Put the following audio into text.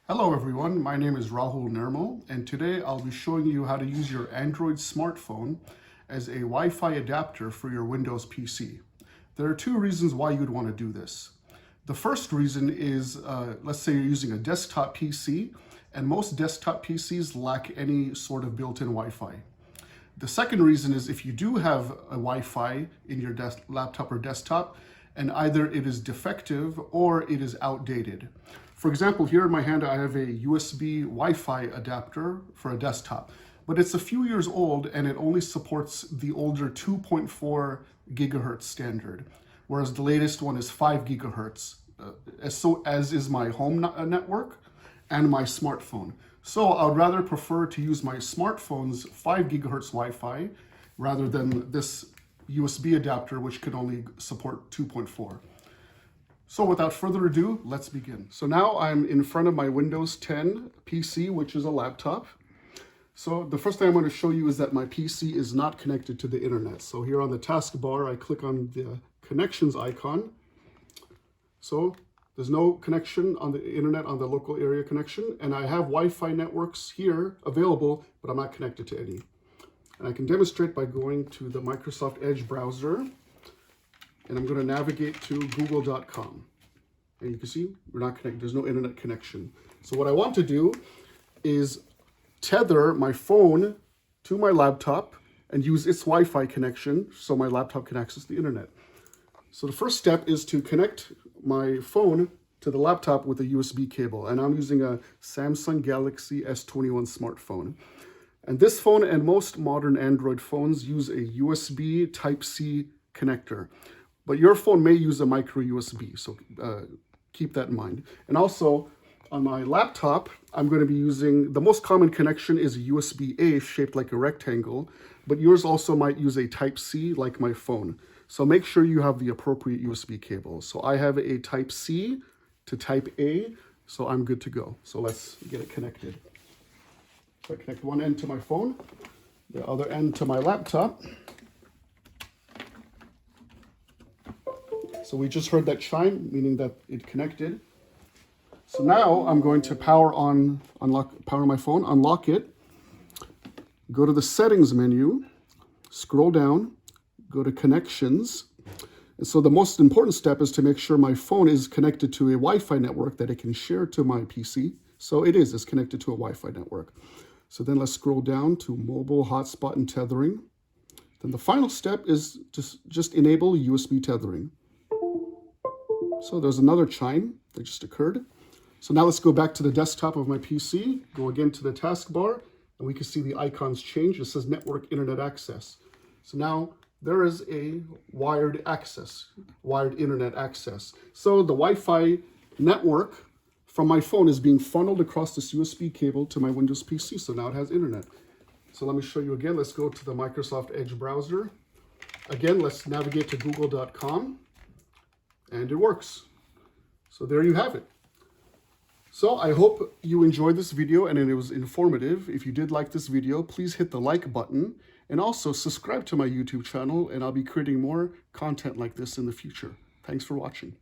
Hello everyone, my name is Rahul Nirmal, and today I'll be showing you how to use your Android smartphone as a Wi-Fi adapter for your Windows PC. There are two reasons why you'd want to do this. The first reason is, let's say you're using a desktop PC, and most desktop PCs lack any sort of built-in Wi-Fi. The second reason is if you do have a Wi-Fi in your laptop or desktop, and either it is defective or it is outdated. For example, here in my hand, I have a USB Wi-Fi adapter for a desktop, but it's a few years old and it only supports the older 2.4 gigahertz standard, whereas the latest one is 5 gigahertz, as is my home network and my smartphone. So I would rather prefer to use my smartphone's 5 gigahertz Wi-Fi rather than this USB adapter, which can only support 2.4. So without further ado, let's begin. So now I'm in front of my Windows 10 PC, which is a laptop. So the first thing I'm going to show you is that my PC is not connected to the internet. So here on the taskbar, I click on the connections icon. So there's no connection on the internet on the local area connection, and I have Wi-Fi networks here available, but I'm not connected to any. And I can demonstrate by going to the Microsoft Edge browser, and I'm going to navigate to google.com. And you can see we're not connected, there's no internet connection. So what I want to do is tether my phone to my laptop and use its Wi-Fi connection so my laptop can access the internet. So the first step is to connect my phone to the laptop with a USB cable, and I'm using a Samsung Galaxy S21 smartphone. And this phone and most modern Android phones use a USB Type-C connector, but your phone may use a micro USB, so keep that in mind. And also on my laptop, I'm going to be using, the most common connection is a USB-A shaped like a rectangle, but yours also might use a Type-C like my phone. So make sure you have the appropriate USB cable. So I have a Type-C to Type-A, so I'm good to go. So let's get it connected. So I connect one end to my phone, the other end to my laptop. So we just heard that chime, meaning that it connected. So now I'm going to power my phone, unlock it, go to the settings menu, scroll down, go to connections. And so the most important step is to make sure my phone is connected to a Wi-Fi network that it can share to my PC. So it's connected to a Wi-Fi network. So then let's scroll down to mobile hotspot and tethering. Then the final step is just enable USB tethering. So there's another chime that just occurred. So now let's go back to the desktop of my PC, go again to the taskbar, and we can see the icons change. It says network internet access. So now there is a wired internet access. So the Wi-Fi network from my phone is being funneled across this USB cable to my Windows PC, so now it has internet. So let me show you again. Let's go to the Microsoft Edge browser. Again, let's navigate to google.com, and it works. So there you have it. So I hope you enjoyed this video and it was informative. If you did like this video, please hit the like button and also subscribe to my YouTube channel, and I'll be creating more content like this in the future. Thanks for watching.